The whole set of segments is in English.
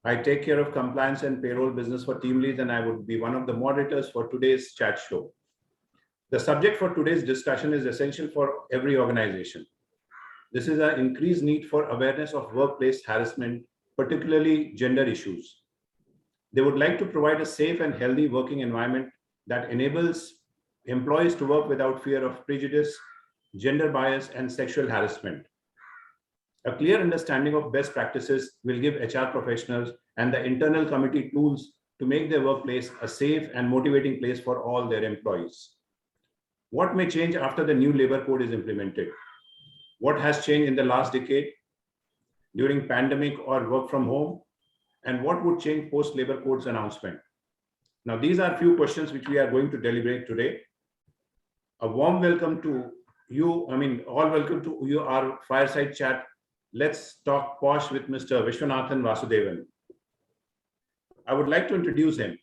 I take care of compliance and payroll business for Team Leads, and I would be one of the moderators for today's chat show. The subject for today's discussion is essential for every organization. This is an increased need for awareness of workplace harassment, particularly gender issues. They would like to provide a safe and healthy working environment that enables employees to work without fear of prejudice, gender bias, and sexual harassment. A clear understanding of best practices will give HR professionals and the internal committee tools to make their workplace a safe and motivating place for all their employees. What may change after the new labor code is implemented? What has changed in the last decade during pandemic or work from home? And what would change post labor code's announcement? Now, these are few questions which we are going to deliberate today. A warm welcome to you. All welcome to you, our fireside chat. Let's talk POSH with Mr. Viswanathan Vasudevan. I would like to introduce him.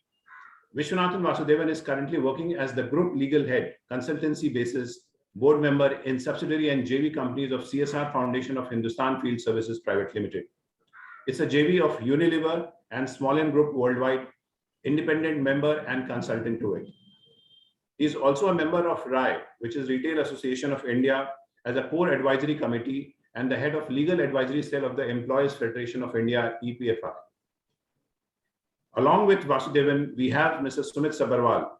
Viswanathan Vasudevan is currently working as the Group Legal Head, consultancy basis, board member in subsidiary and JV companies of CSR Foundation of Hindustan Field Services Private Limited. It's a JV of Unilever and Small Group Worldwide, independent member and consultant to it. He is also a member of RAI, which is Retail Association of India, as a core advisory committee and the head of legal advisory cell of the Employees Federation of India, EPFI. Along with Vasudevan, we have Mr. Sumit Sabharwal,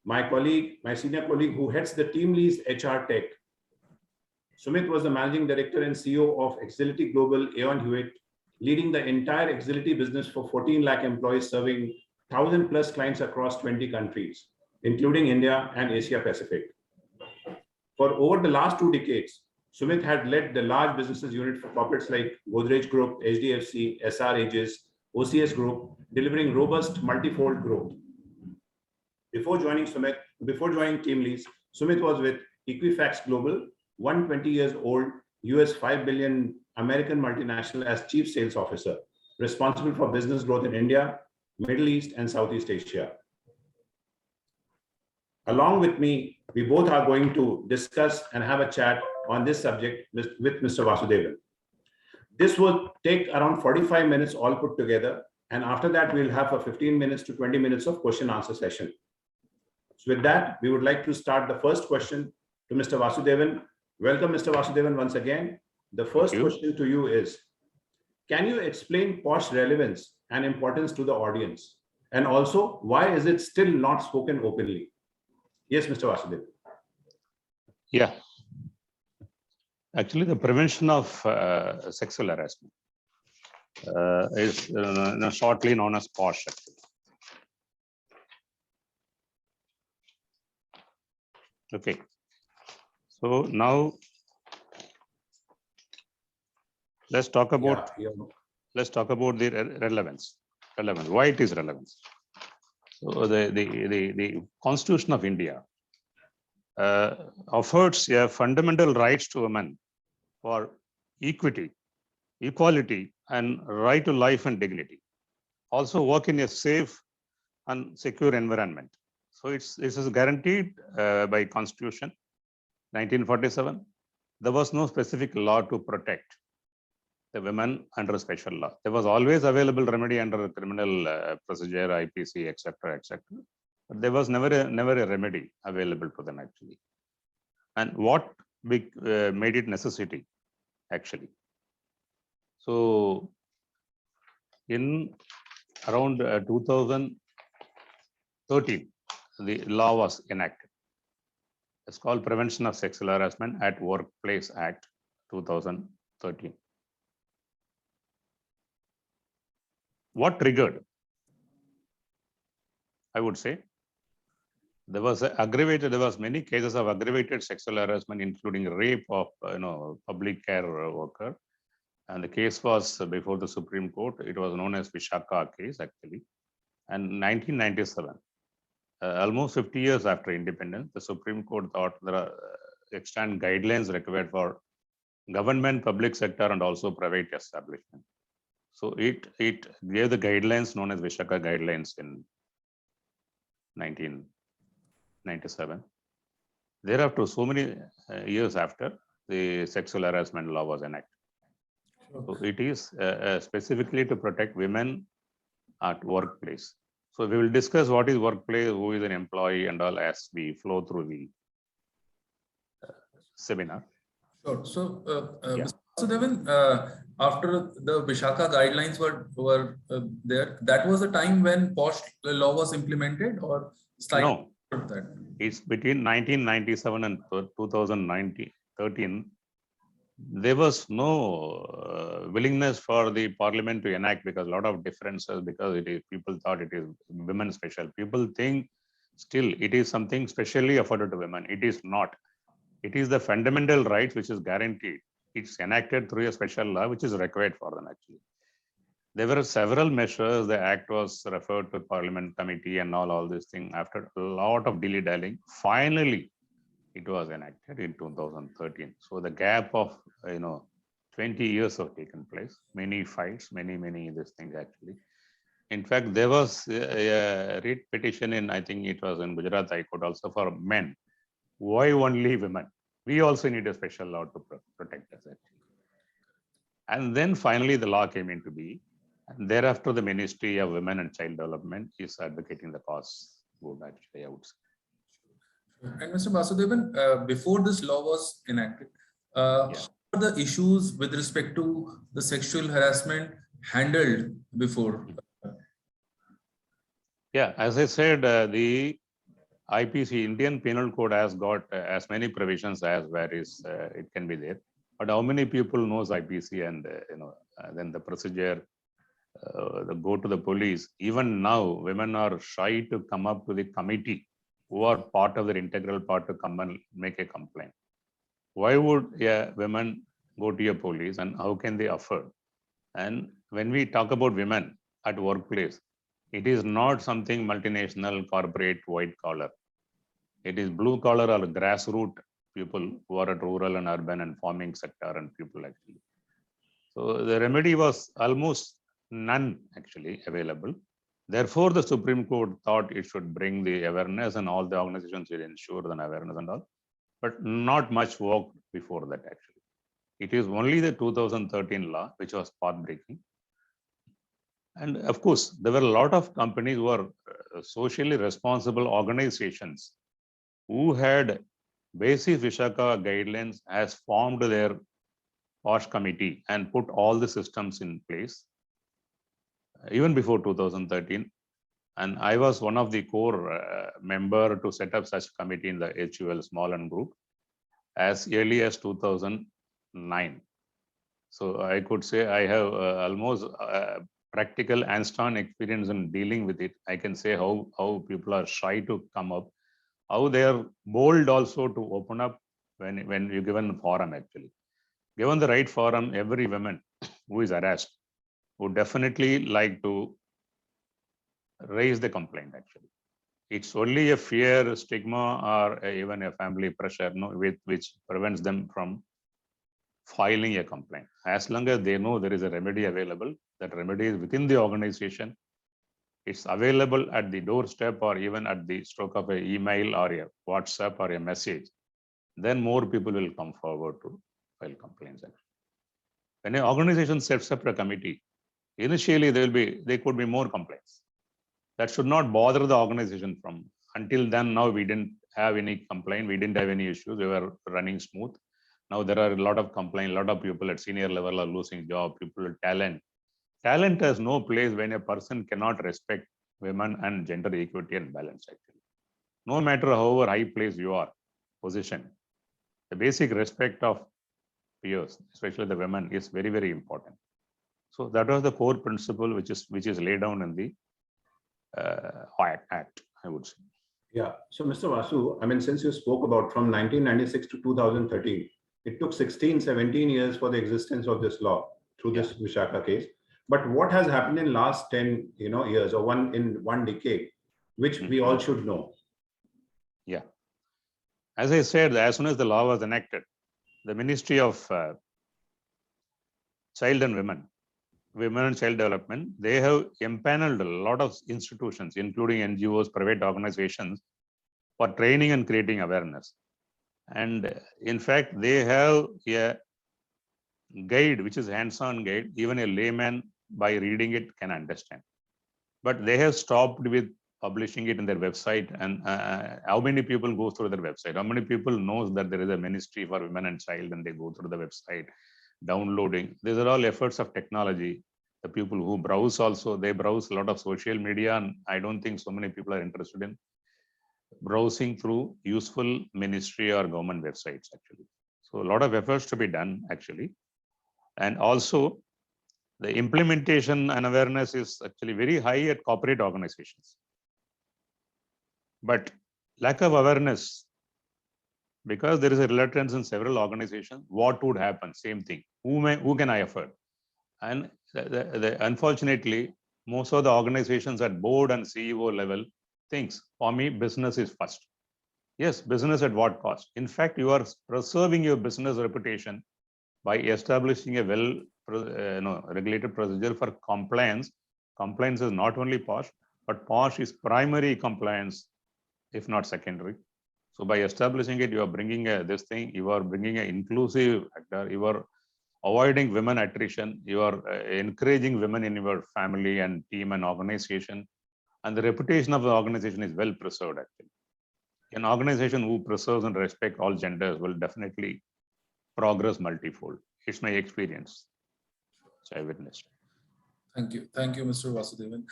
my senior colleague who heads the Team Leads HR Tech. Sumit was the managing director and CEO of Exility Global Aon Hewitt, leading the entire Exility business for 14 lakh employees, serving 1,000 plus clients across 20 countries, including India and Asia Pacific. For over the last 2 decades, Sumit had led the large businesses unit for corporates like Godrej Group, HDFC, SR Aegis, OCS Group, delivering robust multifold growth. Before joining Team Leads, Sumit was with Equifax Global, 120 years old, US 5 billion American multinational as Chief Sales Officer, responsible for business growth in India, Middle East, and Southeast Asia. Along with me, we both are going to discuss and have a chat on this subject with Mr. Vasudevan. This will take around 45 minutes all put together. And after that, we'll have a 15 minutes to 20 minutes of question answer session. So with that, we would like to start the first question to Mr. Vasudevan. Welcome, Mr. Vasudevan, once again. The first question to you is, can you explain POSH relevance and importance to the audience? And also, why is it still not spoken openly? Yes, Mr. Vasudevan. Yeah. Actually, the prevention of sexual harassment is shortly known as POSH. Actually. Okay. So now let's talk about the relevance. Why it is relevant? So the Constitution of India affords a fundamental rights to women for equity, equality, and right to life and dignity. Also work in a safe and secure environment. So this is guaranteed by Constitution 1947. There was no specific law to protect the women under special law. There was always available remedy under criminal procedure, IPC, etc., etc. But there was never a remedy available to them actually. And what made it necessity actually? So in around 2013, the law was enacted. It's called Prevention of Sexual Harassment at Workplace Act 2013. What triggered? I would say there was many cases of aggravated sexual harassment, including rape of public care worker, and the case was before the Supreme Court. It was known as Vishaka case actually. And 1997, almost 50 years after independence, the Supreme Court thought there are extant guidelines required for government, public sector, and also private establishment. So it gave the guidelines known as Vishaka guidelines in 1997. Thereafter, so many years after, the sexual harassment law was enacted. So it is specifically to protect women at workplace. So we will discuss what is workplace, who is an employee and all as we flow through the seminar. Sure. So, Yeah. Mr. Vasudevan, after the Vishaka guidelines were there, that was the time when POSH law was implemented, or slightly No, after that? it's between 1997 and 2013. There was no willingness for the parliament to enact because a lot of differences, because it is, people thought it is women special. People think still it is something specially afforded to women. It is not. It is the fundamental rights which is guaranteed. It's enacted through a special law which is required for them actually. There were several measures. The act was referred to Parliament committee and all these things. After a lot of dilly-dallying, finally it was enacted in 2013. So the gap of 20 years have taken place. Many fights, many these things actually. In fact, there was a writ petition in, I think it was in Gujarat High Court also for men. Why only women? We also need a special law to protect us actually. And then finally the law came into being. And thereafter the Ministry of Women and Child Development is advocating the cause good actually, I would say. And Mr. Vasudevan, before this law was enacted, how were the issues with respect to the sexual harassment handled before? Yeah, as I said, the IPC, Indian Penal Code, has got as many provisions as where is it can be there. But how many people knows IPC and then the procedure, go to the police. Even now, women are shy to come up to the committee who are part of their integral part to come and make a complaint. Why would women go to a police and how can they afford? And when we talk about women at workplace, it is not something multinational, corporate, white collar. It is blue collar or grassroots people who are at rural and urban and farming sector and people actually. So the remedy was almost none actually available. Therefore, the Supreme Court thought it should bring the awareness and all the organizations will ensure an awareness and all, but not much work before that actually. It is only the 2013 law which was path-breaking. And of course, there were a lot of companies who are socially responsible organizations who had basic Vishaka guidelines as formed their POSH committee and put all the systems in place even before 2013. And I was one of the core member to set up such committee in the HUL small and group as early as 2009. So I could say I have almost practical hands-on experience in dealing with it. I can say how people are shy to come up, how they are bold also to open up when you given forum actually. Given the right forum, every woman who is harassed would definitely like to raise the complaint actually. It's only a fear, stigma, or even a family pressure which prevents them from filing a complaint. As long as they know there is a remedy available, that remedy is within the organization, it's available at the doorstep or even at the stroke of an email or a WhatsApp or a message, then more people will come forward to file complaints. When an organization sets up a committee, initially there could be more complaints. That should not bother the organization from. Until then, now we didn't have any complaint, we didn't have any issues, we were running smooth. Now there are a lot of complaints, a lot of people at senior level are losing job, people with talent. Talent has no place when a person cannot respect women and gender equity and balance actually. No matter however high place you are, position, the basic respect of peers, especially the women, is very important. So that was the core principle which is laid down in the act, I would say. Yeah. So Mr. Vasu, I mean, since you spoke about from 1996 to 2013, it took 16, 17 years for the existence of this law through this Vishaka case. But what has happened in last 10 years or one decade, which we all should know? Yeah. As I said, as soon as the law was enacted, the Ministry of Child and Women and Child Development, they have empaneled a lot of institutions, including NGOs, private organizations, for training and creating awareness. And in fact, they have a guide, which is hands-on guide, even a layman by reading it can understand. but they have stopped with publishing it in their website. And how many people go through their website? How many people knows that there is a ministry for women and child and they go through the website, downloading? These are all efforts of technology. The people who browse also, they browse a lot of social media, and I don't think so many people are interested in browsing through useful ministry or government websites actually. So a lot of efforts to be done actually. And also the implementation and awareness is actually very high at corporate organizations. But lack of awareness, because there is a reluctance in several organizations, what would happen? Same thing. Who can I afford? And unfortunately, most of the organizations at board and CEO level thinks, for me, business is first. Yes, business at what cost? In fact, you are preserving your business reputation by establishing a well regulated procedure for compliance. Compliance is not only POSH, but POSH is primary compliance, if not secondary. So by establishing it, you are bringing this thing, you are bringing an inclusive factor, you are avoiding women attrition, you are encouraging women in your family and team and organization, and the reputation of the organization is well preserved actually. An organization who preserves and respects all genders will definitely progress multifold. It's my experience, which I witnessed. Thank you, Mr. Vasudevan.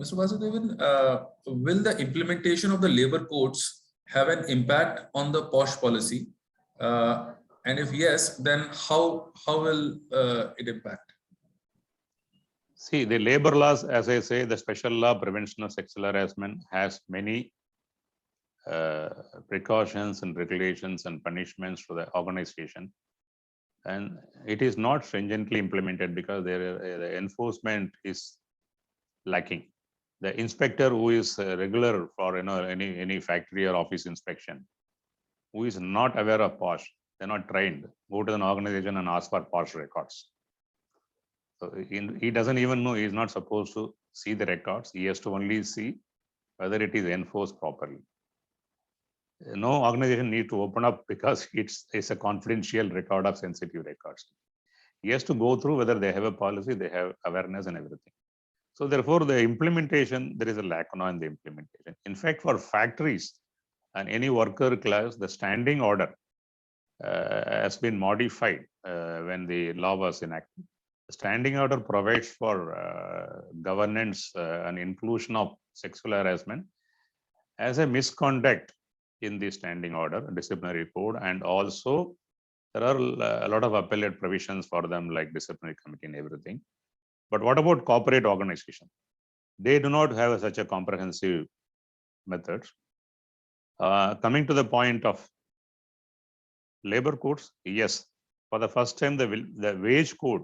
Mr. Vasudevan, will the implementation of the labor codes have an impact on the POSH policy? And if yes, then how will it impact? See, the labor laws, as I say, the special law prevention of sexual harassment has many precautions and regulations and punishments for the organization. And it is not stringently implemented because the enforcement is lacking. The inspector who is regular for any factory or office inspection, who is not aware of POSH, they're not trained, go to an organization and ask for POSH records. So he doesn't even know, he's not supposed to see the records. He has to only see whether it is enforced properly. No organization needs to open up because it's a confidential record of sensitive records. He has to go through whether they have a policy, they have awareness and everything. So therefore, the implementation, there is a lack now in the implementation. In fact, for factories and any worker class, the standing order has been modified when the law was enacted. The standing order provides for governance and inclusion of sexual harassment as a misconduct in the standing order, disciplinary code, and also there are a lot of appellate provisions for them like disciplinary committee and everything. But what about corporate organization? They do not have such a comprehensive methods. Coming to the point of labor codes, yes, for the first time the wage code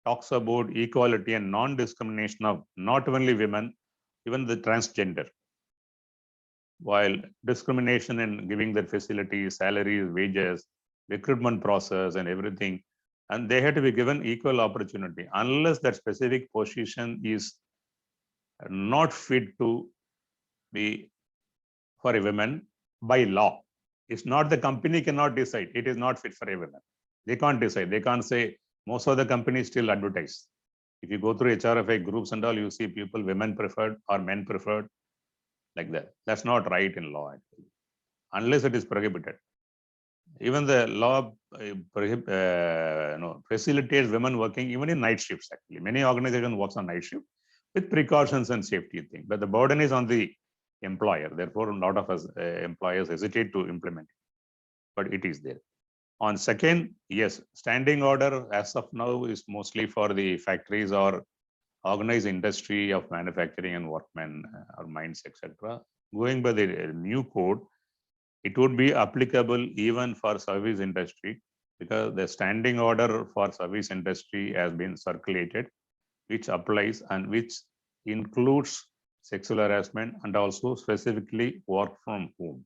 talks about equality and non-discrimination of not only women, even the transgender. While discrimination in giving their facilities, salaries, wages, recruitment process and everything, and they had to be given equal opportunity unless that specific position is not fit to be for a woman by law. It's not the company cannot decide, it is not fit for a woman. They can't decide, they can't say, most of the companies still advertise. If you go through HRFA groups and all, you see people, women preferred or men preferred, like that. That's not right in law actually, unless it is prohibited. Even the law facilitates women working even in night shifts actually. Many organizations works on night shift with precautions and safety thing, but the burden is on the employer. Therefore, a lot of us employers hesitate to implement it, but it is there. On second, yes, standing order as of now is mostly for the factories or organized industry of manufacturing and workmen or mines, etc. Going by the new code, it would be applicable even for service industry because the standing order for service industry has been circulated, which applies and which includes sexual harassment and also specifically work from home.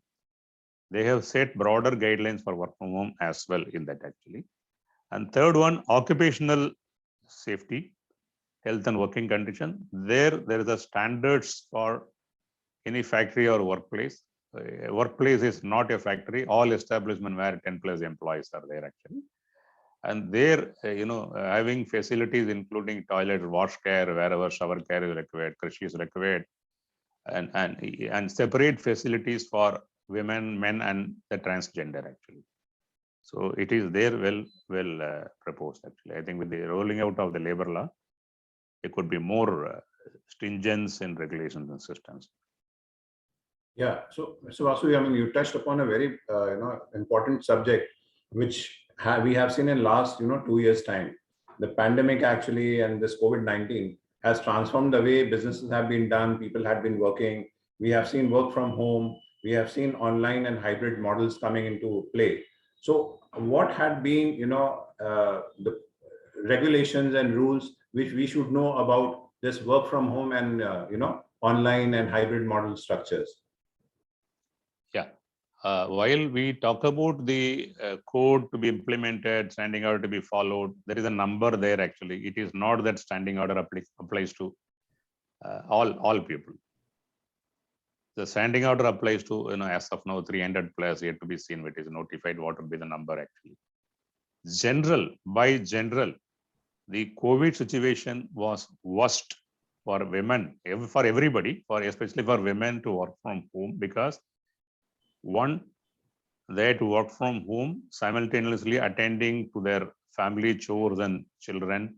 They have set broader guidelines for work from home as well in that actually. And third one, occupational safety, health and working condition. There is a standards for any factory or workplace. Workplace is not a factory. All establishment where 10+ employees are there actually. And there, having facilities including toilet, wash care, wherever shower care is required, creche is required, and separate facilities for women, men, and the transgender actually. So it is there well proposed actually. I think with the rolling out of the labor law, it could be more stringent in regulations and systems. Yeah. So Vasu, I mean, you touched upon a very important subject, which we have seen in last 2 years time. The pandemic actually and this COVID-19 has transformed the way businesses have been done. People have been working. We have seen work from home. We have seen online and hybrid models coming into play. So what had been the regulations and rules which we should know about this work from home and online and hybrid model structures? Yeah. While we talk about the code to be implemented, standing order to be followed, there is a number there actually. It is not that standing order applies to all people. The standing order applies to, as of now, 300 plus, yet to be seen, which is notified what would be the number actually. By general, the COVID situation was worst for women, for everybody, especially for women to work from home, because one, they had to work from home, simultaneously attending to their family chores and children,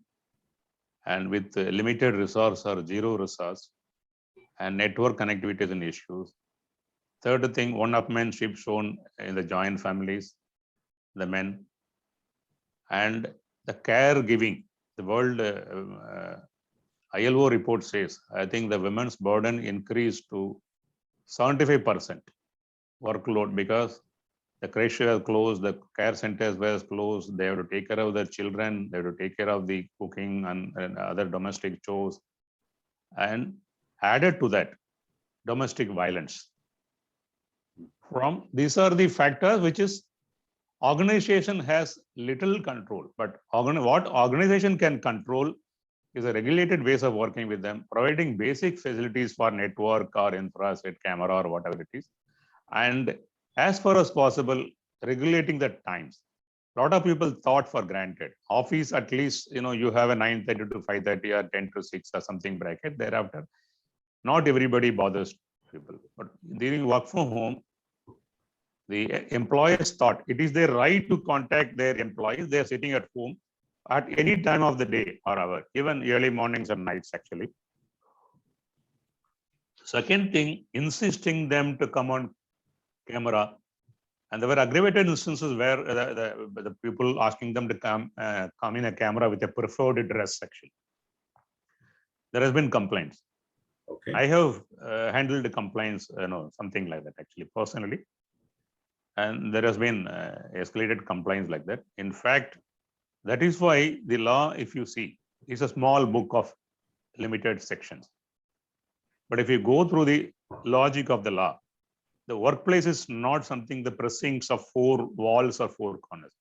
and with limited resource or zero resource, and network connectivity is an issue. Third thing, one-upmanship shown in the joint families, the men, and the caregiving. The World ILO report says, I think the women's burden increased to 75% workload because the creche was closed, the care centers were closed, they have to take care of their children, they have to take care of the cooking and other domestic chores. And added to that, domestic violence. These are the factors which is organization has little control, but what organization can control is a regulated ways of working with them, providing basic facilities for network or infrastructure, camera or whatever it is. And as far as possible, regulating the times. A lot of people thought for granted. Office, at least, you have a 9:30 to 5:30 or 10 to 6 or something bracket. Thereafter, not everybody bothers people. But during work from home, the employers thought it is their right to contact their employees. They are sitting at home at any time of the day or hour, even early mornings and nights, actually. Second thing, insisting them to come on camera. And there were aggravated instances where the people asking them to come in a camera with a preferred dress, actually. There has been complaints. Okay. I have handled complaints, something like that, actually, personally. And there has been escalated complaints like that. In fact, that is why the law, if you see, is a small book of limited sections. But if you go through the logic of the law, the workplace is not something the precincts of 4 walls or 4 corners.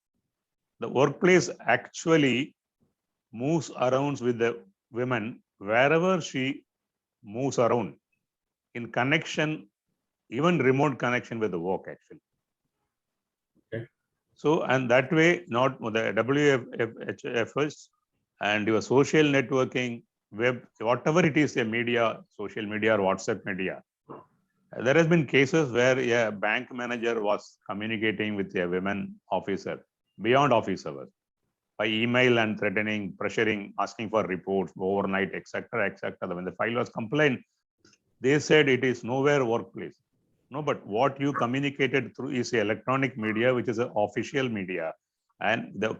The workplace actually moves around with the women wherever she moves around in connection, even remote connection with the work actually. Okay. So, and that way, not the WFHFS and your social networking, web, whatever it is, a media, social media or WhatsApp media. There has been cases where a bank manager was communicating with a women officer beyond office hours by email and threatening, pressuring, asking for reports overnight, etc., etc. When the file was complained, they said it is nowhere workplace. No, but what you communicated through is electronic media, which is an official media, and the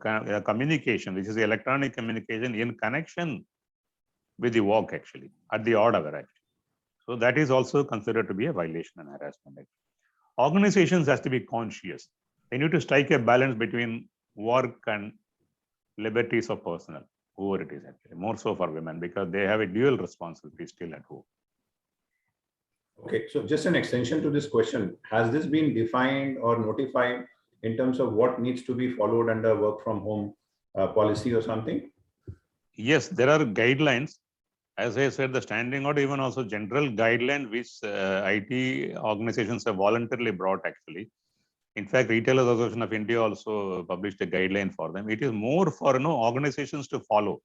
communication, which is the electronic communication in connection with the work actually, at the odd hour actually. So that is also considered to be a violation and harassment. Organizations has to be conscious. They need to strike a balance between work and liberties of personnel, whoever it is actually, more so for women, because they have a dual responsibility still at home. Okay, so just an extension to this question, has this been defined or notified in terms of what needs to be followed under work from home policy or something? Yes, there are guidelines. As I said, the standing order, even also general guideline, which IT organizations have voluntarily brought actually. In fact, Retailers Association of India also published a guideline for them. It is more for organizations to follow.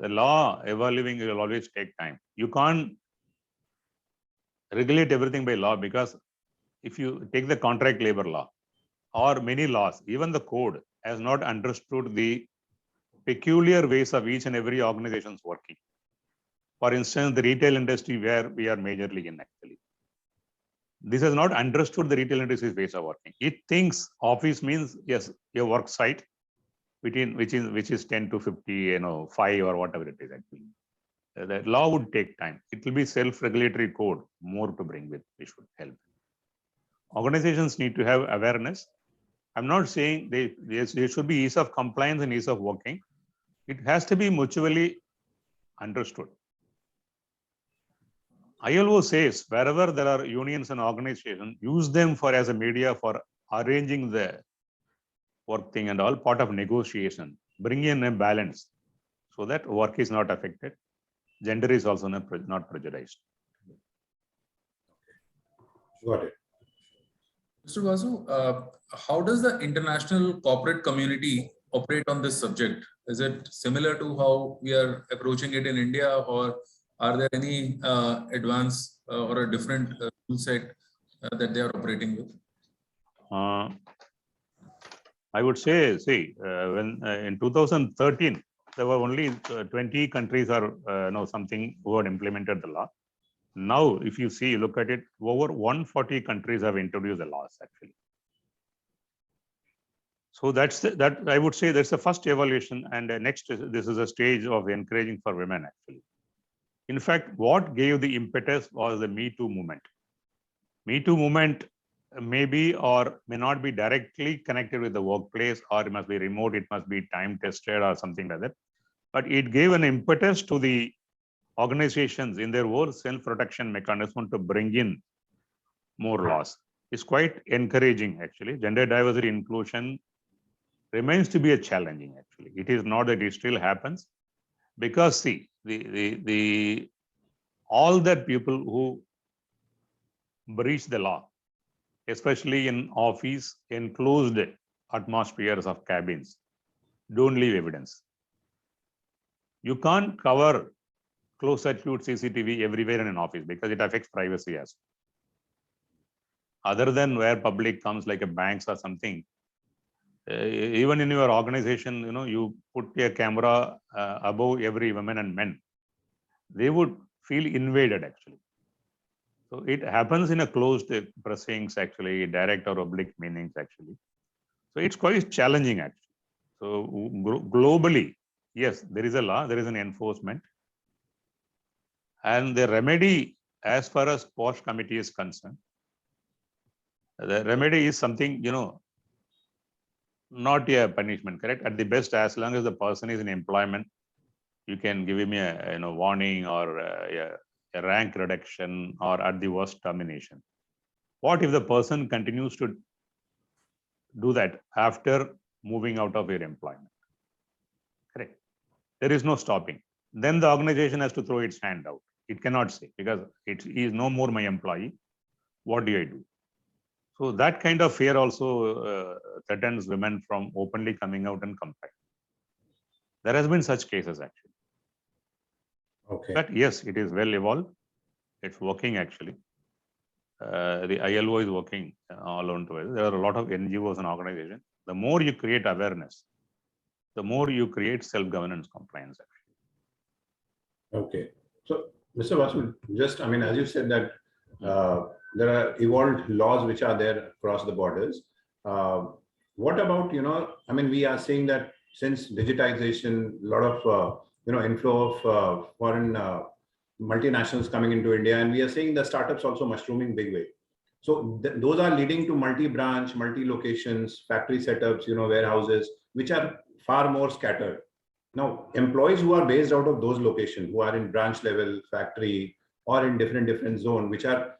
The law evolving will always take time. You can't regulate everything by law, because if you take the contract labor law or many laws, even the code has not understood the peculiar ways of each and every organization's working. For instance, the retail industry, where we are majorly in actually, this has not understood the retail industry's ways of working. It thinks office means, yes, your work site between which is 10 to 50, 5 or whatever it is actually. The law would take time. It will be self-regulatory code more to bring with, which would help. Organizations need to have awareness. I'm not saying there should be ease of compliance and ease of working. It has to be mutually understood. ILO says wherever there are unions and organizations, use them as a media for arranging the work thing and all, part of negotiation. Bring in a balance so that work is not affected. Gender is also not prejudiced. Got it. Mr. Vasu, how does the international corporate community operate on this subject? Is it similar to how we are approaching it in India, or are there any advanced or a different tool set that they are operating with? I would say, when in 2013, there were only 20 countries or something who had implemented the law. Now, if you look at it, over 140 countries have introduced the laws actually. So that I would say that's the first evaluation, and next this is a stage of encouraging for women actually. In fact, what gave the impetus was the Me Too movement. Me Too movement may be or may not be directly connected with the workplace, or it must be remote, it must be time tested or something like that. But it gave an impetus to the organizations in their own self-protection mechanism to bring in more laws. It's quite encouraging actually. Gender diversity inclusion remains to be a challenging actually. It is not that it still happens, because see, the all that people who breach the law, especially in office enclosed atmospheres of cabins, don't leave evidence. You can't cover closed circuit CCTV everywhere in an office because it affects privacy as well. Other than where public comes, like a banks or something, even in your organization, you put a camera above every woman and men, they would feel invaded actually. So it happens in a closed pressings actually, direct or oblique meanings actually. So it's quite challenging actually. So globally, yes, there is a law, there is an enforcement, and the remedy, as far as POSH committee is concerned, the remedy is something, not a punishment, correct? At the best, as long as the person is in employment, you can give him a warning or a rank reduction, or at the worst termination. What if the person continues to do that after moving out of your employment? Correct. There is no stopping. Then the organization has to throw its hand out. It cannot say, because it is no more my employee. What do I do? So that kind of fear also threatens women from openly coming out and complaining. There has been such cases actually. Okay. But yes, it is well evolved. It's working actually. The ILO is working all on together. There are a lot of NGOs and organizations. The more you create awareness, the more you create self-governance compliance actually. Okay. So, Mr. Vasu, as you said that there are evolved laws which are there across the borders. What about, we are seeing that since digitization, a lot of, inflow of foreign multinationals coming into India, and we are seeing the startups also mushrooming big way. So those are leading to multi-branch, multi-locations, factory setups, warehouses, which are far more scattered. Now, employees who are based out of those locations, who are in branch level, factory, or in different zone, which are,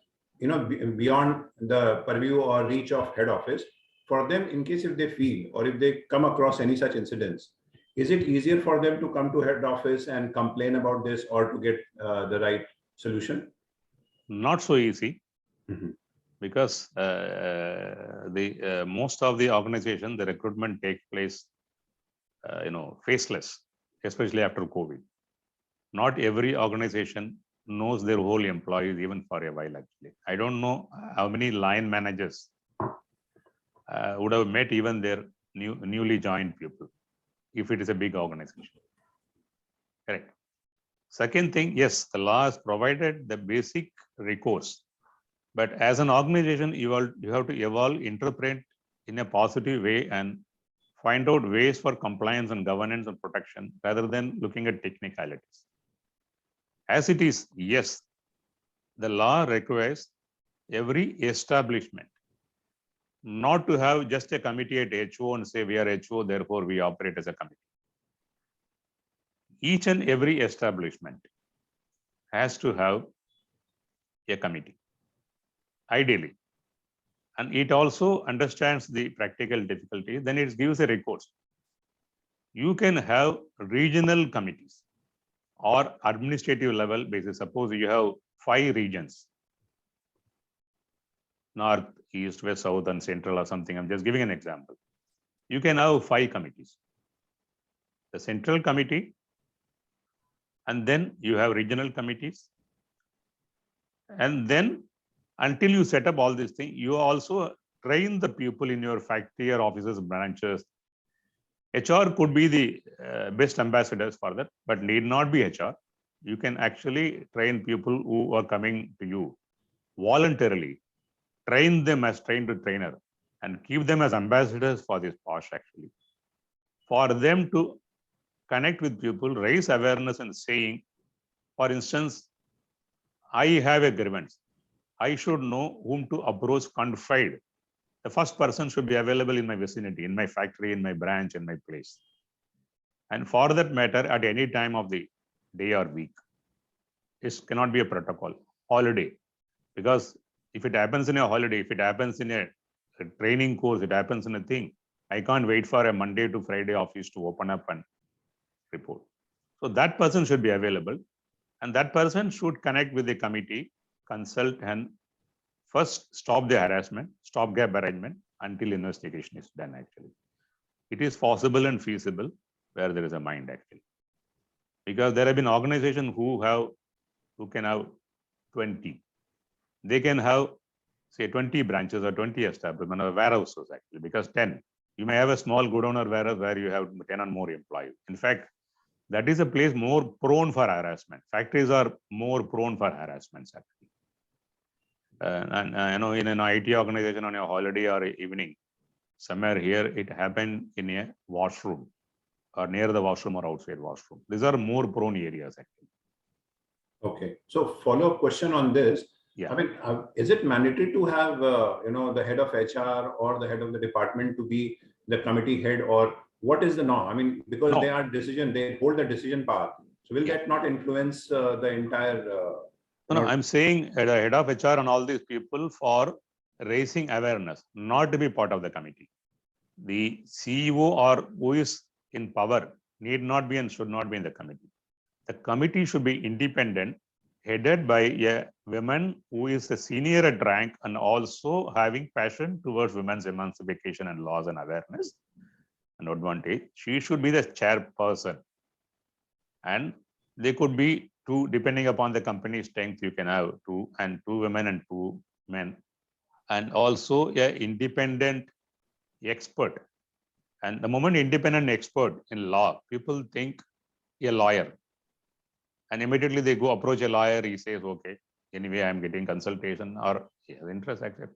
beyond the purview or reach of head office, for them, in case if they feel or if they come across any such incidents, is it easier for them to come to head office and complain about this, or to get the right solution? Not so easy. Mm-hmm. because most of the organization, the recruitment takes place, faceless, especially after COVID. Not every organization knows their whole employees even for a while. Actually, I don't know how many line managers would have met even their newly joined people if it is a big organization. Correct. Second thing, yes, the law has provided the basic recourse, but as an organization, you have to evolve, interpret in a positive way, and find out ways for compliance and governance and protection rather than looking at technicalities. As it is, yes, the law requires every establishment not to have just a committee at HO and say we are HO, therefore we operate as a committee. Each and every establishment has to have a committee, ideally. And it also understands the practical difficulty, then it gives a recourse. You can have regional committees or administrative level basis. Suppose you have 5 regions, north, east, west, south, and central or something. I'm just giving an example. You can have 5 committees. The central committee, and then you have regional committees. And then until you set up all these things, you also train the people in your factory or offices, branches. HR could be the best ambassadors for that, but need not be HR. You can actually train people who are coming to you voluntarily, train them as trainer, and keep them as ambassadors for this POSH actually. For them to connect with people, raise awareness and saying, for instance, I have a grievance. I should know whom to approach, confide. The first person should be available in my vicinity, in my factory, in my branch, in my place. And for that matter, at any time of the day or week, it cannot be a protocol, holiday. Because if it happens in a holiday, if it happens in a training course, it happens in a thing, I can't wait for a Monday to Friday office to open up and report. So that person should be available. And that person should connect with the committee, consult, and first stop the harassment, stopgap arrangement until investigation is done actually. It is possible and feasible where there is a mind actually. Because there have been organizations who can have 20. They can have, say, 20 branches or 20 establishments or warehouses actually, because 10. You may have a small godown or warehouse where you have 10 and more employees. In fact, that is a place more prone for harassment. Factories are more prone for harassments actually. In an IT organization on a holiday or evening, somewhere here, it happened in a washroom or near the washroom or outside washroom. These are more prone areas actually. Okay. So follow-up question on this. Yeah. I mean, is it mandatory to have, the head of HR or the head of the department to be the committee head, or what is the norm? I mean, because they hold the decision power. So will that not influence the entire? No, I'm saying the head of HR and all these people for raising awareness, not to be part of the committee. The CEO or who is in power need not be and should not be in the committee. The committee should be independent, headed by a woman who is a senior at rank and also having passion towards women's emancipation and laws and awareness and advantage. She should be the chairperson. And they could be 2, depending upon the company strength, you can have 2 women and 2 men. And also an independent expert. And the moment independent expert in law, people think a lawyer. And immediately they go approach a lawyer, he says, okay, anyway, I'm getting consultation or he has interest, accept.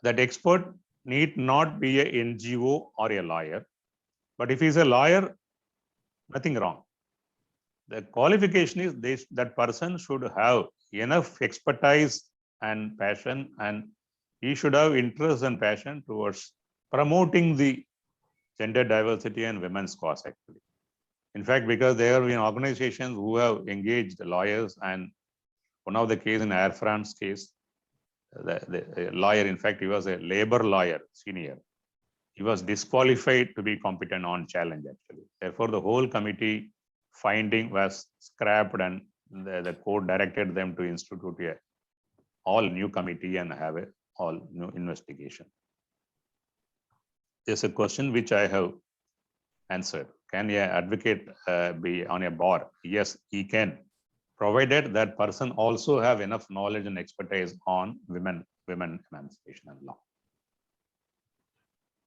That expert need not be a NGO or a lawyer. But if he's a lawyer, nothing wrong. The qualification is that person should have enough expertise and passion, and he should have interest and passion towards promoting the gender diversity and women's cause actually. In fact, because there have been organizations who have engaged lawyers, and one of the case in Air France case, the lawyer, in fact, he was a labor lawyer, senior. He was disqualified to be competent on challenge actually. Therefore, the whole committee finding was scrapped, and the court directed them to institute a all new committee and have a all new investigation. There's a question which I have answered. Can an advocate be on a bar? Yes, he can, provided that person also have enough knowledge and expertise on women emancipation and law.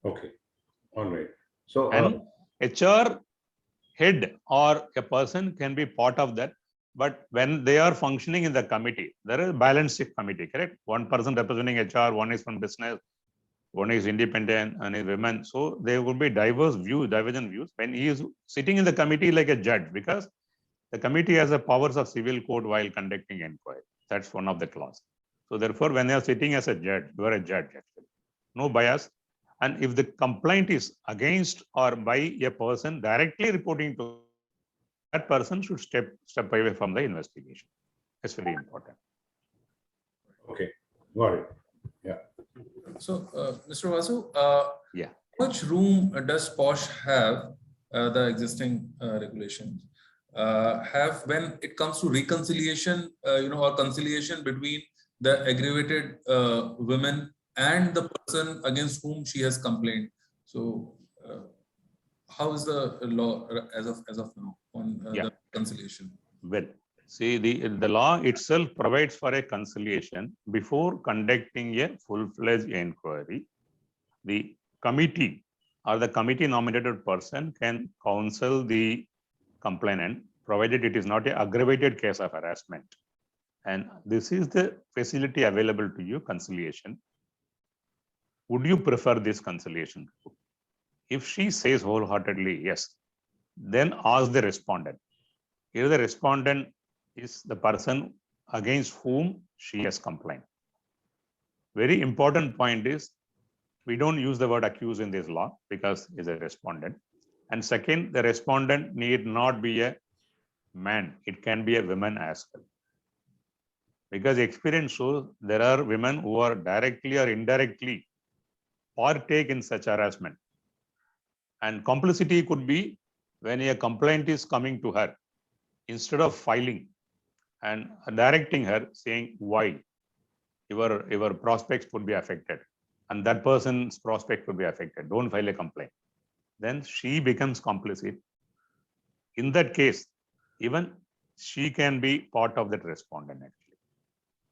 Okay, all right. So And HR head or a person can be part of that, but when they are functioning in the committee, there is a balanced committee, correct? One person representing HR, one is from business, one is independent, and is women. So there will be divergent views when he is sitting in the committee like a judge, because the committee has the powers of civil court while conducting inquiry. That's one of the clause. So therefore, when they are sitting as a judge, you are a judge actually, no bias. And if the complaint is against or by a person directly reporting to that person, should step away from the investigation. It's very important. okay, got it. Yeah. So, Mr. Vasu, Yeah. how much room does POSH have, the existing regulations, have when it comes to reconciliation, or conciliation between the aggravated women and the person against whom she has complained? So, how is the law as of now on the conciliation? Well, see, the law itself provides for a conciliation before conducting a full-fledged inquiry. The committee or the committee nominated person can counsel the complainant, provided it is not an aggravated case of harassment. And this is the facility available to you, conciliation. Would you prefer this conciliation? If she says wholeheartedly yes, then ask the respondent. If the respondent is the person against whom she has complained. Very important point is, we don't use the word accused in this law because it's a respondent. And second, the respondent need not be a man. It can be a woman as well. Because experience shows there are women who are directly or indirectly partake in such harassment. And complicity could be when a complaint is coming to her, instead of filing and directing her, saying why your prospects could be affected and that person's prospect could be affected, don't file a complaint, then she becomes complicit. In that case, even she can be part of that respondent actually.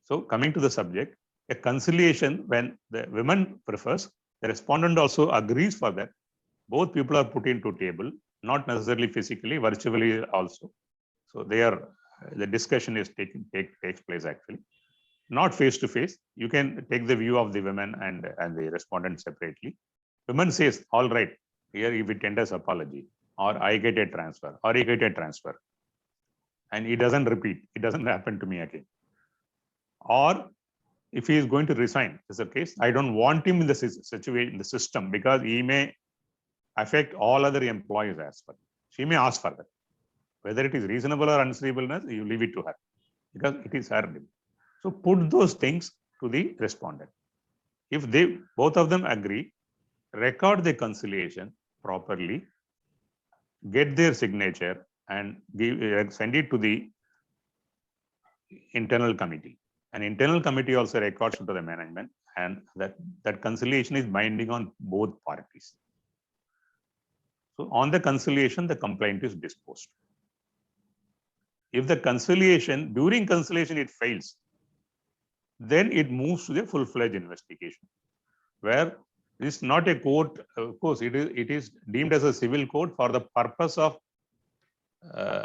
So coming to the subject, a conciliation, when the woman prefers, the respondent also agrees for that. Both people are put into table, not necessarily physically, virtually also. So the discussion is takes place actually, not face to face. You can take the view of the women and the respondent separately. Women says, all right, here if it tenders apology, or I get a transfer, or he get a transfer, and he doesn't repeat, it doesn't happen to me again. Or if he is going to resign, is the case, I don't want him in the situation, in the system, because he may affect all other employees as well. She may ask for that. Whether it is reasonable or unreasonableness, you leave it to her, because it is her limit. So put those things to the respondent. If they both of them agree, record the conciliation properly, get their signature, and send it to the internal committee. An internal committee also records to the management, and that conciliation is binding on both parties. So on the conciliation, the complaint is disposed. If the conciliation, during conciliation it fails, then it moves to the full-fledged investigation, where it's not a court. Of course, it is deemed as a civil court for the purpose of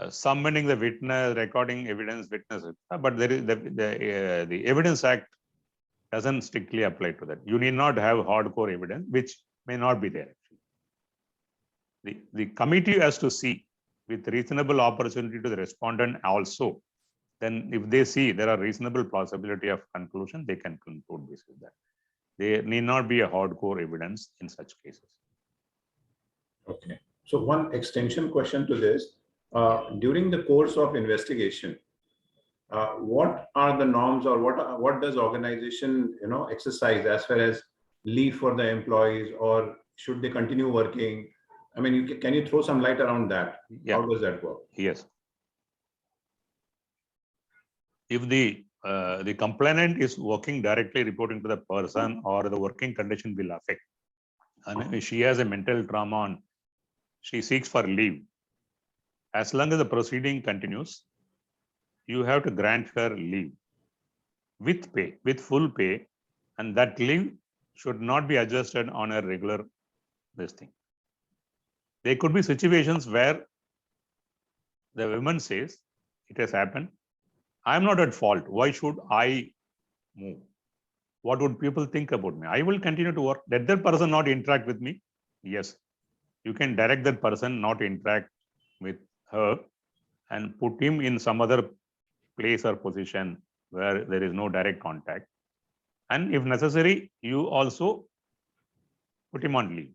summoning the witness, recording evidence, witnesses. But there is the Evidence Act doesn't strictly apply to that. You need not have hardcore evidence, which may not be there. Actually, the committee has to see with reasonable opportunity to the respondent also. Then if they see there are reasonable possibility of conclusion, they can conclude this with that. There need not be a hardcore evidence in such cases. Okay. So one extension question to this, during the course of investigation, what are the norms, or what does organization exercise as far as leave for the employees, or should they continue working? I mean, can you throw some light around that? Yeah. How does that work? Yes. If the the complainant is working directly reporting to the person or the working condition will affect. And if she has a mental trauma and she seeks for leave, as long as the proceeding continues, you have to grant her leave with pay, with full pay, and that leave should not be adjusted on a regular this thing. There could be situations where the woman says, it has happened, I am not at fault. Why should I move? What would people think about me? I will continue to work. Let that person not interact with me. Yes, you can direct that person not to interact with her and put him in some other place or position where there is no direct contact. And if necessary, you also put him on leave.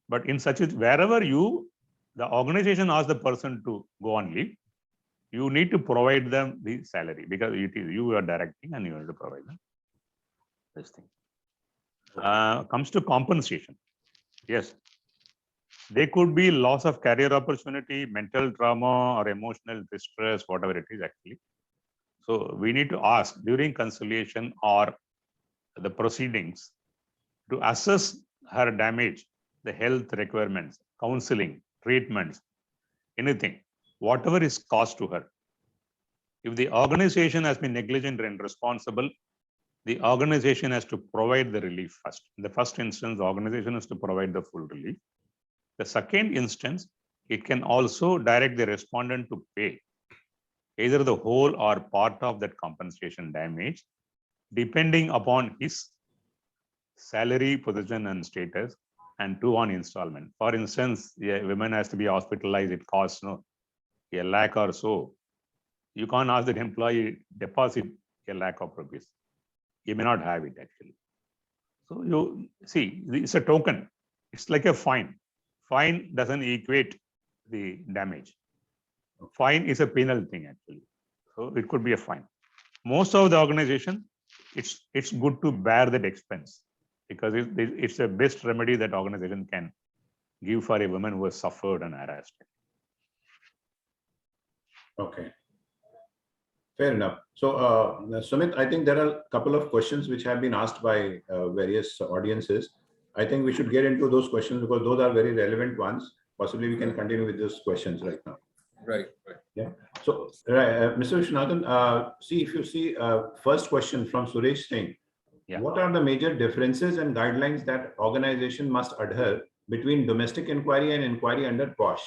But in such a, wherever the organization asks the person to go on leave, you need to provide them the salary because it is you are directing and you have to provide them this thing. Comes to compensation. Yes, there could be loss of career opportunity, mental trauma or emotional distress, whatever it is actually. So we need to ask during conciliation or the proceedings to assess her damage, the health requirements, counseling, treatments, anything, whatever is caused to her. If the organization has been negligent and irresponsible, the organization has to provide the relief first. In the first instance, the organization has to provide the full relief. The second instance, it can also direct the respondent to pay either the whole or part of that compensation damage, depending upon his salary, position, and status, and two on installment. For instance, a woman has to be hospitalized, it costs a lakh or so. You can't ask that employee deposit a lakh of rupees. He may not have it actually. So you see, it's a token. It's like a fine. Fine doesn't equate the damage. Fine is a penal thing actually. So it could be a fine. Most of the organization, it's good to bear that expense because it's the best remedy that organization can give for a woman who has suffered and harassed. Okay. Fair enough. So, Sumit, I think there are a couple of questions which have been asked by various audiences. I think we should get into those questions because those are very relevant ones. Possibly we can continue with those questions right now. Right. Yeah. So, Mr. Viswanathan, see, if you see first question from Suresh Singh, what are the major differences and guidelines that organization must adhere between domestic inquiry and inquiry under POSH?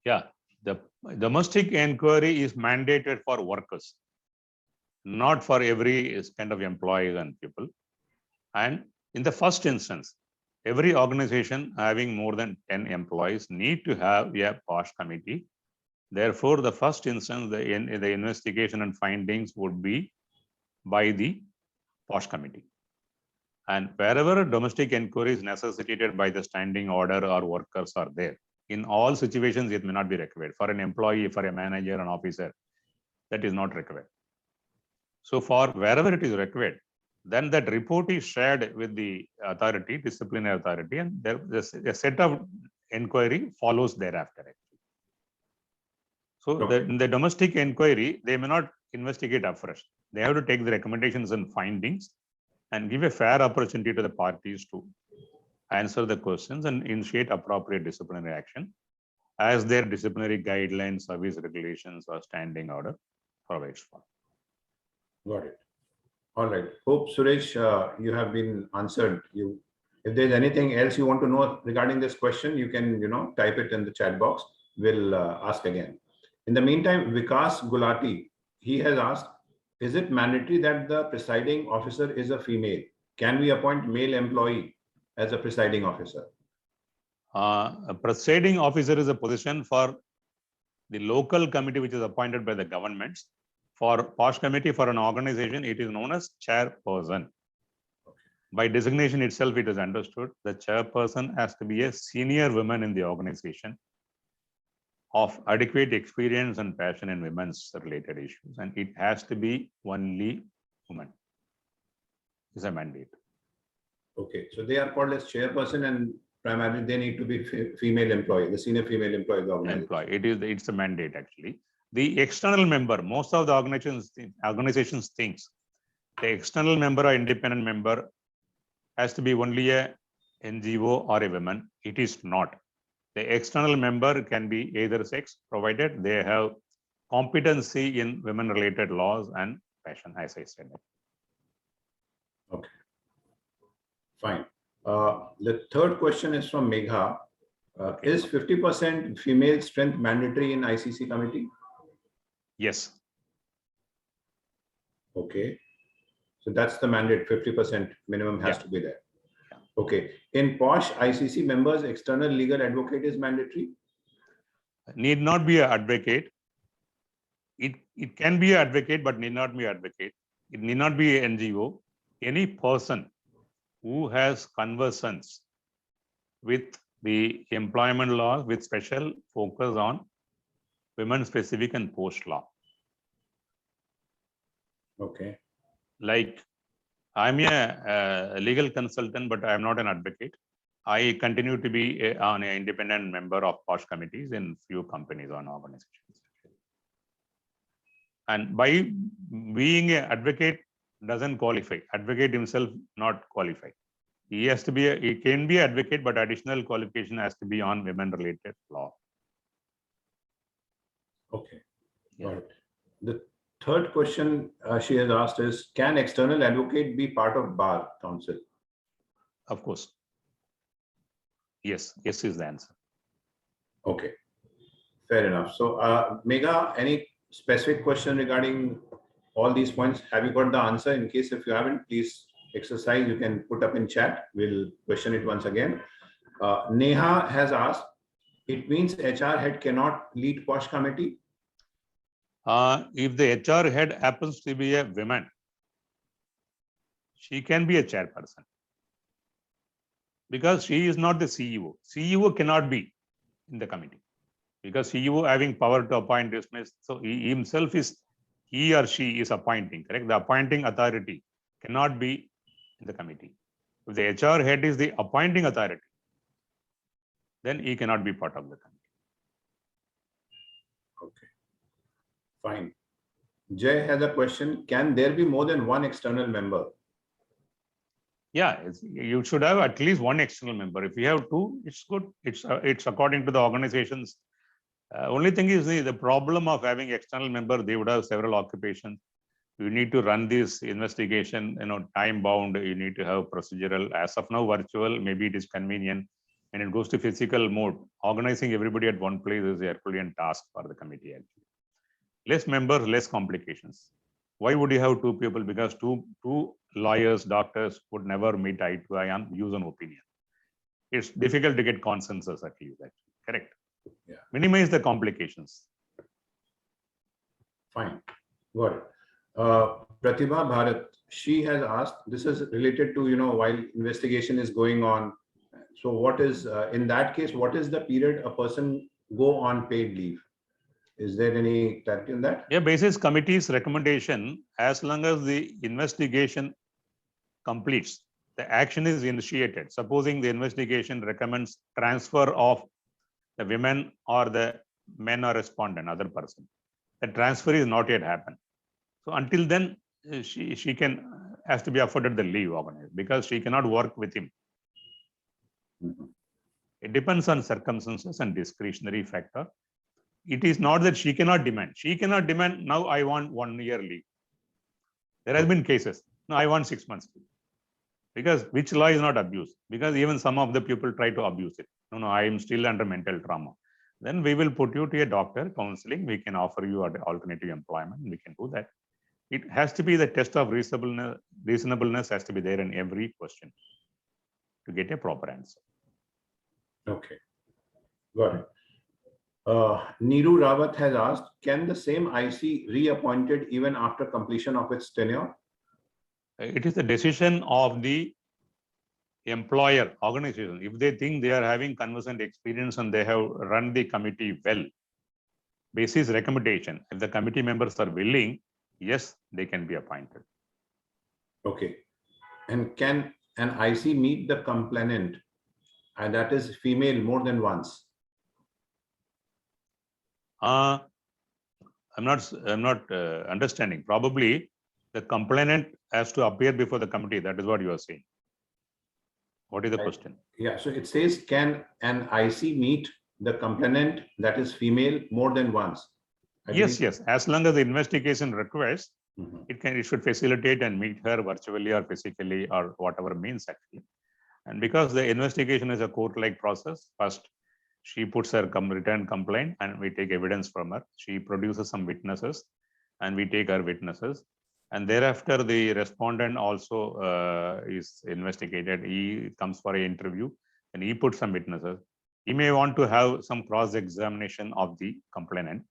Yeah, the domestic inquiry is mandated for workers, not for every kind of employees and people. And in the first instance, every organization having more than 10 employees need to have a POSH committee. Therefore, the first instance, the investigation and findings would be by the POSH committee. And wherever domestic inquiry is necessitated by the standing order or workers are there, in all situations, it may not be required. For an employee, for a manager, an officer, that is not required. So for wherever it is required, then that report is shared with the authority, disciplinary authority, and a set of inquiry follows thereafter. So in the domestic inquiry, they may not investigate afresh. They have to take the recommendations and findings and give a fair opportunity to the parties to answer the questions and initiate appropriate disciplinary action as their disciplinary guidelines, service regulations, or standing order provides for. Got it. All right. Hope, Suresh, you have been answered. If there's anything else you want to know regarding this question, you can, type it in the chat box. We'll ask again. In the meantime, Vikas Gulati, he has asked, is it mandatory that the presiding officer is a female? Can we appoint male employee as a presiding officer? A presiding officer is a position for the local committee which is appointed by the governments. For POSH committee, for an organization, it is known as chairperson. By designation itself, it is understood the chairperson has to be a senior woman in the organization of adequate experience and passion in women's related issues, and it has to be only woman. It's a mandate. Okay, so they are called as chairperson, and primarily they need to be female employee, the senior female employee of the organization. It's a mandate actually. The external member, most of the organizations thinks the external member or independent member has to be only a NGO or a woman. It is not. The external member can be either sex, provided they have competency in women-related laws and passion, as I said. Okay. Fine. The third question is from Megha. Is 50% female strength mandatory in ICC committee? Yes. Okay. So that's the mandate, 50% minimum has to be there. Okay. In POSH, ICC members, external legal advocate is mandatory? Need not be an advocate. It can be an advocate, but need not be an advocate. It need not be an NGO. Any person who has conversance with the employment laws with special focus on women specific and post law. Okay. Like I'm a legal consultant, but I'm not an advocate. I continue to be an independent member of POSH committees in few companies or organizations. And by being an advocate doesn't qualify. Advocate himself not qualified. He has to be, he can be an advocate, but additional qualification has to be on women-related law. Okay. Yeah. Got it. The third question she has asked is, can external advocate be part of bar council? Of course. Yes. Yes is the answer. Okay. Fair enough. So, Megha, any specific question regarding all these points? Have you got the answer? In case if you haven't, please exercise. You can put up in chat. We'll question it once again. Neha has asked, it means HR head cannot lead POSH committee? If the HR head happens to be a woman, she can be a chairperson because she is not the CEO. CEO cannot be in the committee because CEO having power to appoint, dismiss. So he or she is appointing, correct? The appointing authority cannot be in the committee. If the HR head is the appointing authority, then he cannot be part of the committee. Okay. Fine. Jay has a question. Can there be more than one external member? Yeah, you should have at least one external member. If you have two, it's good. It's according to the organizations. Only thing is the problem of having external member, they would have several occupations. You need to run this investigation, time bound. You need to have procedural. As of now, virtual, maybe it is convenient. When it goes to physical mode, organizing everybody at one place is a Herculean task for the committee. Actually, less members, less complications. Why would you have two people? Because two lawyers, doctors would never meet eye to eye on views and opinion. It's difficult to get consensus at least. Actually, correct. Yeah. Minimize the complications. Fine. Got it. Pratibha Bharat, she has asked, this is related to, while investigation is going on. So what is, in that case, what is the period a person go on paid leave? Is there any clarity on that? Yeah, basis committee's recommendation, as long as the investigation completes, the action is initiated. Supposing the investigation recommends transfer of the women or the men or respondent, other person, the transfer is not yet happened. So until then, she has to be afforded the leave organized because she cannot work with him. Mm-hmm. It depends on circumstances and discretionary factor. It is not that she cannot demand. She cannot demand, now I want 1 year leave. There has been cases. No, I want 6 months leave. Because which law is not abused? Because even some of the people try to abuse it. No, I am still under mental trauma. Then we will put you to a doctor, counseling. We can offer you alternative employment. We can do that. It has to be the test of reasonableness has to be there in every question to get a proper answer. Okay. Got it. Neeru Rawat has asked, can the same IC reappointed even after completion of its tenure? It is the decision of the employer organization. If they think they are having conversant experience and they have run the committee well, basis recommendation, if the committee members are willing, yes, they can be appointed. Okay. And can an IC meet the complainant, and that is female, more than once? I'm not understanding. Probably the complainant has to appear before the committee. That is what you are saying. What is the question? Yeah, so it says, can an IC meet the complainant, that is female, more than once? Yes, yes. As long as the investigation requires, Mhm. it should facilitate and meet her virtually or physically or whatever means actually. And because the investigation is a court-like process, first she puts her return complaint and we take evidence from her. She produces some witnesses and we take her witnesses. And thereafter, the respondent also is investigated. He comes for an interview and he puts some witnesses. He may want to have some cross-examination of the complainant,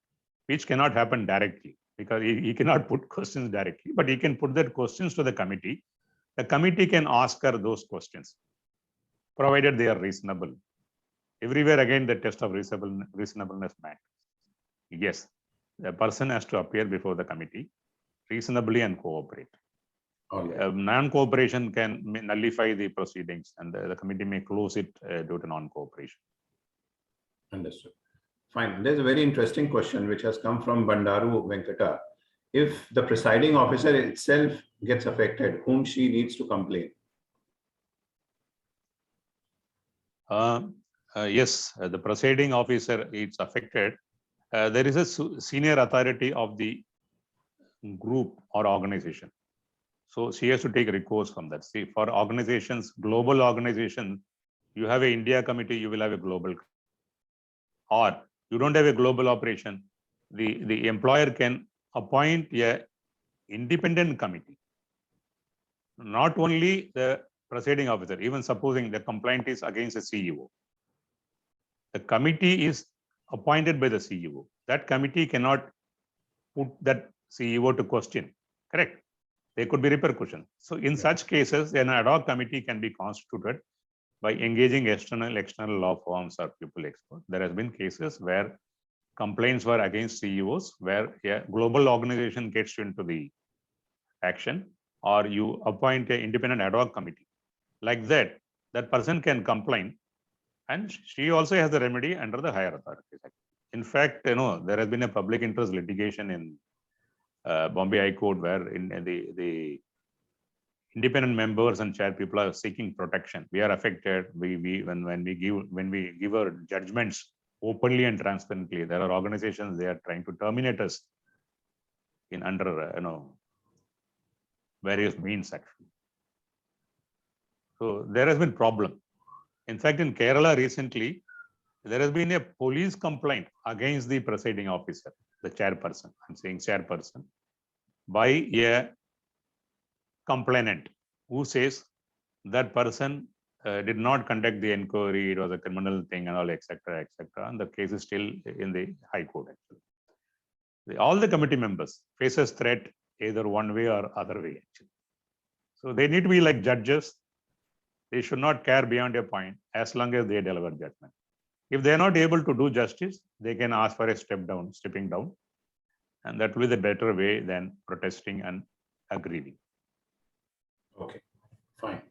which cannot happen directly because he cannot put questions directly, but he can put that questions to the committee. The committee can ask her those questions, provided they are reasonable. Everywhere again, the test of reasonableness matters. Yes, the person has to appear before the committee reasonably and cooperate. Okay. Non-cooperation can nullify the proceedings and the committee may close it due to non-cooperation. Understood. Fine. There's a very interesting question which has come from Bandaru Venkata. If the presiding officer itself gets affected, whom she needs to complain? Yes, the presiding officer is affected. There is a senior authority of the group or organization. So she has to take recourse from that. See, for organizations, global organizations, you have an India committee, you will have a global. Or you don't have a global operation, the employer can appoint a independent committee. Not only the presiding officer, even supposing the complaint is against the CEO. The committee is appointed by the CEO. That committee cannot put that CEO to question, correct? There could be repercussions. So in such cases, an ad hoc committee can be constituted by engaging external law firms or people experts. There has been cases where complaints were against CEOs, where a global organization gets into the action, or you appoint an independent ad hoc committee. Like that, that person can complain, and she also has the remedy under the higher authorities. In fact, there has been a public interest litigation in Bombay High Court where in the independent members and chair people are seeking protection. We are affected. When we give our judgments openly and transparently, there are organizations they are trying to terminate us in under various means actually. So there has been problem. In fact, in Kerala recently, there has been a police complaint against the presiding officer, the chairperson. I'm saying chairperson, by a complainant who says that person did not conduct the inquiry, it was a criminal thing and all, etc., etc. And the case is still in the High Court actually. All the committee members faces threat either one way or other way actually. So they need to be like judges. They should not care beyond a point as long as they deliver judgment. If they are not able to do justice, they can ask for a stepping down. And that will be the better way than protesting and aggrieving. Okay, fine.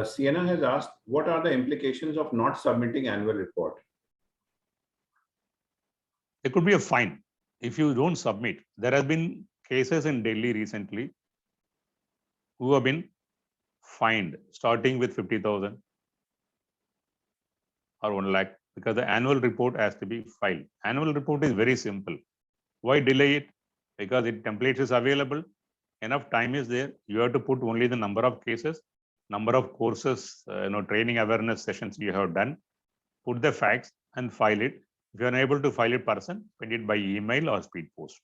Sienna has asked, what are the implications of not submitting annual report? It could be a fine if you don't submit. There have been cases in Delhi recently who have been fined starting with 50,000 or 1 lakh because the annual report has to be filed. Annual report is very simple. Why delay it? Because the template is available. Enough time is there. You have to put only the number of cases, number of courses, training awareness sessions you have done, put the facts and file it. If you are unable to file it person, send it by email or speed post,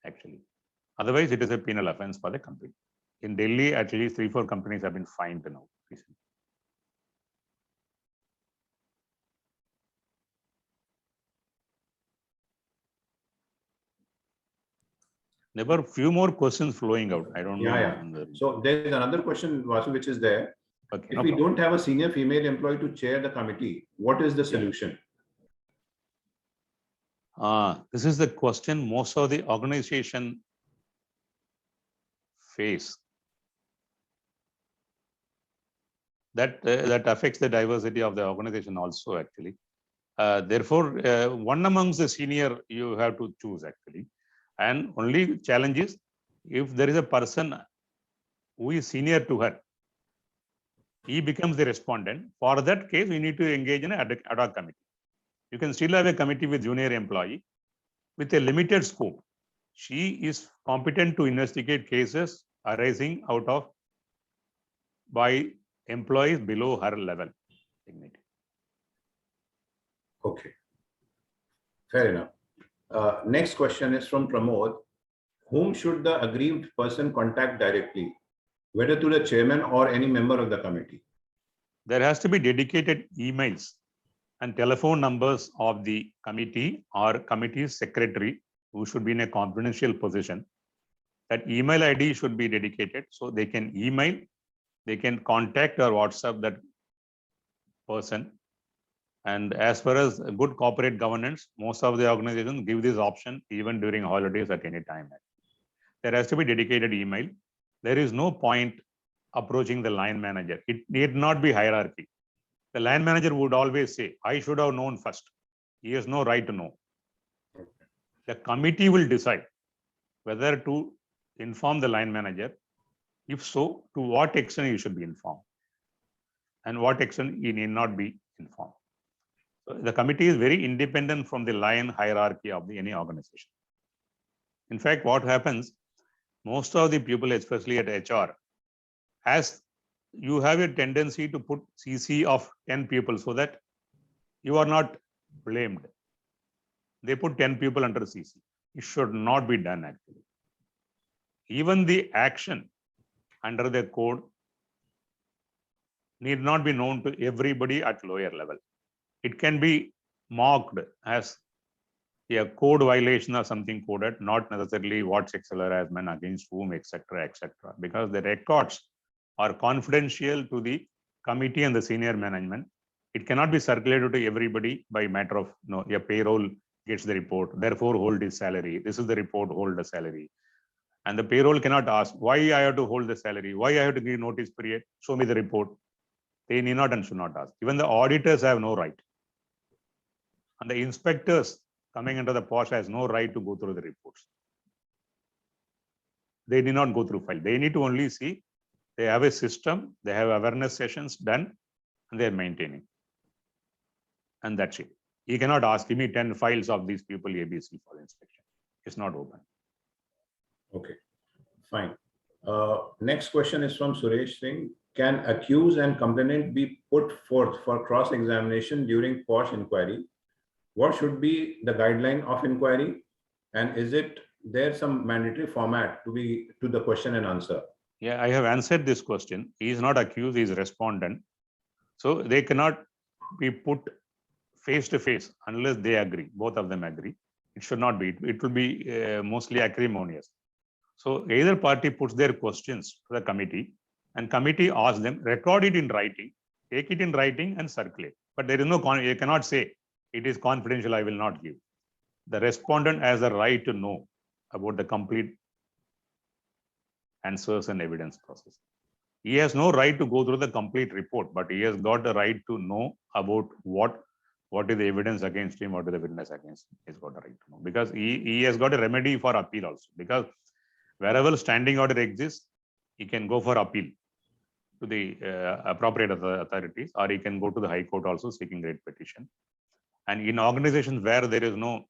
actually. Otherwise, it is a penal offense for the company. In Delhi, at least 3-4 companies have been fined now recently. There were a few more questions flowing out. I don't know. Yeah. So there's another question, Vasu, which is there. Okay, if we don't have a senior female employee to chair the committee, what is the solution? This is the question most of the organization face. That affects the diversity of the organization also actually. Therefore, one amongst the senior you have to choose actually. And only challenge is if there is a person who is senior to her, he becomes the respondent. For that case, we need to engage in an ad hoc committee. You can still have a committee with junior employee with a limited scope. She is competent to investigate cases arising out of by employees below her level dignity. Okay. Fair enough. Next question is from Pramod. Whom should the aggrieved person contact directly, whether to the chairman or any member of the committee? There has to be dedicated emails and telephone numbers of the committee or committee secretary who should be in a confidential position. That email ID should be dedicated so they can email, they can contact or WhatsApp that person. And as far as good corporate governance, most of the organizations give this option even during holidays at any time. There has to be dedicated email. There is no point approaching the line manager. It need not be hierarchy. The line manager would always say, I should have known first. He has no right to know. The committee will decide whether to inform the line manager. If so, to what extent he should be informed and what extent he need not be informed. So the committee is very independent from the line hierarchy of any organization. In fact, what happens, most of the people, especially at HR, as you have a tendency to put CC of 10 people so that you are not blamed. They put 10 people under CC. It should not be done actually. Even the action under the code need not be known to everybody at lower level. It can be marked as a code violation or something coded, not necessarily what sexual harassment against whom, etc., because the records are confidential to the committee and the senior management. It cannot be circulated to everybody by matter of, a payroll gets the report, therefore hold his salary. This is the report, hold the salary. And the payroll cannot ask, why I have to hold the salary? Why I have to give notice period? Show me the report. They need not and should not ask. Even the auditors have no right. And the inspectors coming into the POSH has no right to go through the reports. They need not go through file. They need to only see they have a system, they have awareness sessions done, and they're maintaining. And that's it. You cannot ask, give me 10 files of these people ABC for inspection. It's not open. Okay, fine. Next question is from Suresh Singh. Can accused and complainant be put forth for cross-examination during POSH inquiry? What should be the guideline of inquiry? And is it there some mandatory format to the question and answer? Yeah, I have answered this question. He is not accused, he is respondent. So they cannot be put face to face unless they agree, both of them agree. It should not be, it will be mostly acrimonious. So either party puts their questions to the committee and committee asks them, record it in writing, take it in writing and circulate. But there is no, you cannot say it is confidential, I will not give. The respondent has a right to know about the complete answers and evidence process. He has no right to go through the complete report, but he has got the right to know about what is the evidence against him, what is the witness against him. He's got the right to know because he has got a remedy for appeal also. Because wherever standing order exists, he can go for appeal to the appropriate authorities, or he can go to the High Court also seeking writ petition. And in organizations where there is no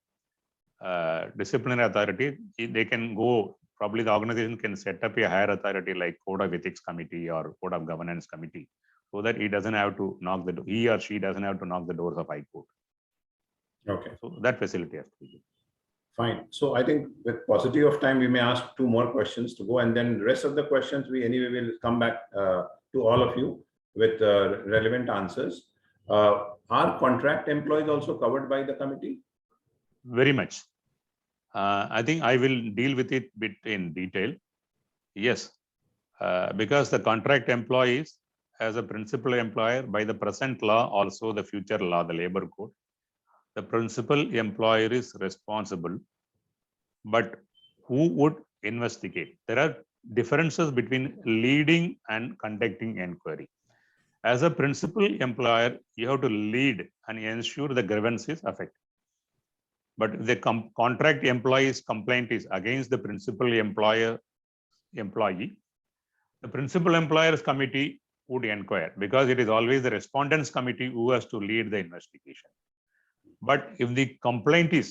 disciplinary authority, they can go, probably the organization can set up a higher authority like Code of Ethics Committee or Code of Governance Committee, so that he doesn't have to knock the door, he or she doesn't have to knock the doors of High Court. Okay. So that facility has to be. Fine. So I think with paucity of time, we may ask 2 more questions to go, and then the rest of the questions we anyway will come back to all of you with relevant answers. Are contract employees also covered by the committee? Very much. I think I will deal with it bit in detail. Yes, because the contract employees as a principal employer by the present law, also the future law, the labor code, the principal employer is responsible, but who would investigate? There are differences between leading and conducting inquiry. As a principal employer, you have to lead and ensure the grievance is effective. But if the contract employee's complaint is against the principal employee, the principal employer's committee would inquire, because it is always the respondent's committee who has to lead the investigation. But if the complaint is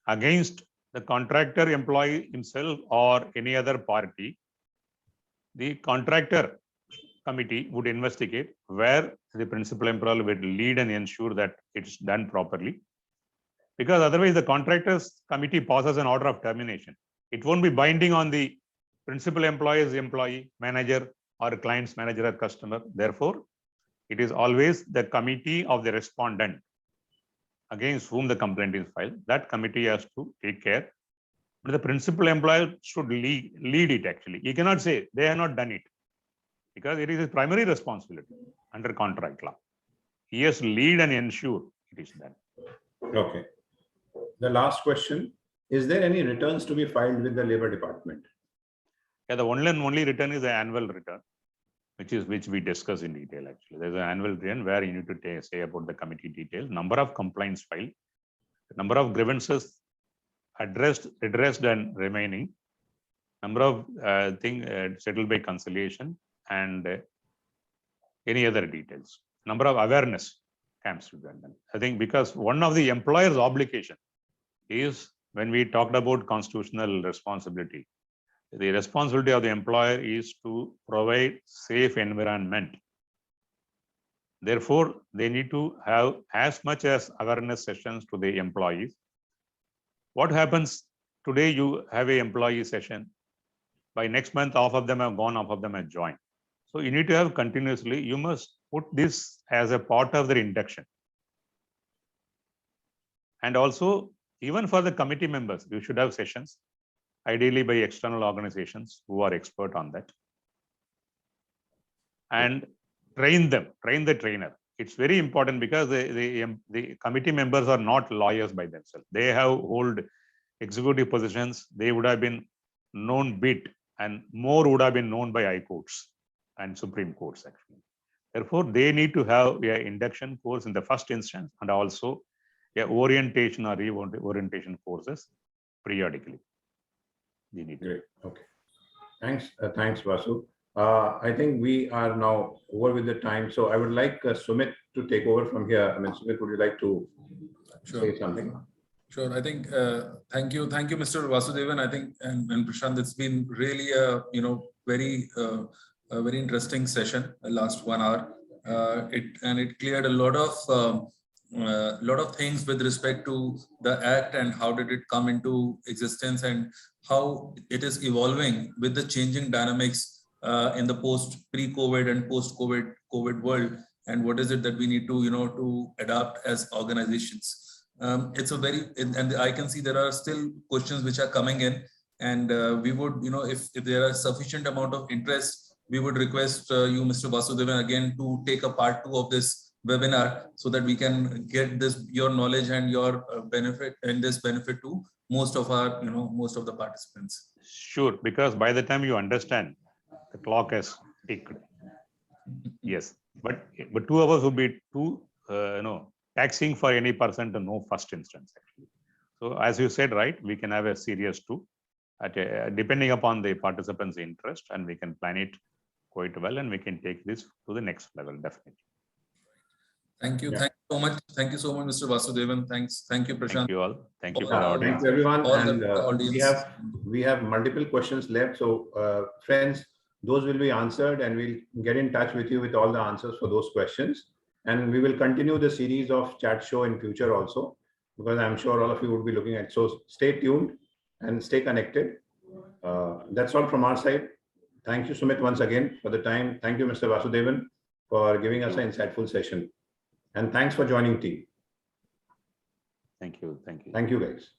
against the contractor employee himself or any other party, the contractor committee would investigate, where the principal employer will lead and ensure that it's done properly. Because otherwise the contractors committee passes an order of termination. It won't be binding on the principal employer's employee, manager, or client's manager or customer. Therefore, it is always the committee of the respondent against whom the complaint is filed. That committee has to take care. But the principal employer should lead it actually. He cannot say they have not done it, because it is his primary responsibility under contract law. He has to lead and ensure it is done. Okay. The last question, is there any returns to be filed with the Labor Department? Yeah, the only return is the annual return, which we discuss in detail actually. There's an annual return where you need to say about the committee details, number of complaints filed, number of grievances addressed, redressed and remaining, number of things settled by conciliation, and any other details. Number of awareness camps to be done. I think because one of the employer's obligation is, when we talked about constitutional responsibility, the responsibility of the employer is to provide safe environment. Therefore, they need to have as much as awareness sessions to the employees. What happens today? You have an employee session. By next month, half of them have gone, half of them have joined. So you need to have continuously, you must put this as a part of their induction. And also, even for the committee members, you should have sessions, ideally by external organizations who are expert on that. And train them, train the trainer. It's very important, because the committee members are not lawyers by themselves. They have hold executive positions. They would have been known bit, and more would have been known by high courts and Supreme Courts actually. Therefore, they need to have an induction course in the first instance, and also orientation or reorientation courses periodically. They need to. Great. Okay. Thanks. Thanks, Vasu. I think we are now over with the time. So I would like Sumit to take over from here. I mean, Sumit, would you like to say something? Sure. I think, thank you, Mr. Vasudevan. I think, and Prashant, it's been really a, very interesting session, the last 1 hour. It cleared a lot of things with respect to the act and how did it come into existence and how it is evolving with the changing dynamics in the pre-COVID and post-COVID world, and what is it that we need to to adapt as organizations. It's a very, and I can see there are still questions which are coming in, and we would, if there are sufficient amount of interest, we would request you, Mr. Vasudevan, again to take a part 2 of this webinar, so that we can get your knowledge and your benefit to most of our, most of the participants. Sure, because by the time you understand, the clock has ticked. Yes, but 2 hours would be too, taxing for any person to know first instance actually. So as you said, right, we can have a series 2 depending upon the participants' interest, and we can plan it quite well, and we can take this to the next level definitely. Thank you. Yeah. Thank you so much. Thank you so much, Mr. Vasudevan. Thank you, Prashant. Thank you all. Thank you for the audience. Thank you, everyone. And we have multiple questions left. So friends, those will be answered, and we'll get in touch with you with all the answers for those questions. And we will continue the series of chat show in future also, because I'm sure all of you would be looking at. So stay tuned and stay connected. That's all from our side. Thank you, Sumit, once again for the time. Thank you, Mr. Vasudevan, for giving us an insightful session. And thanks for joining team. Thank you. Thank you. Thank you, guys.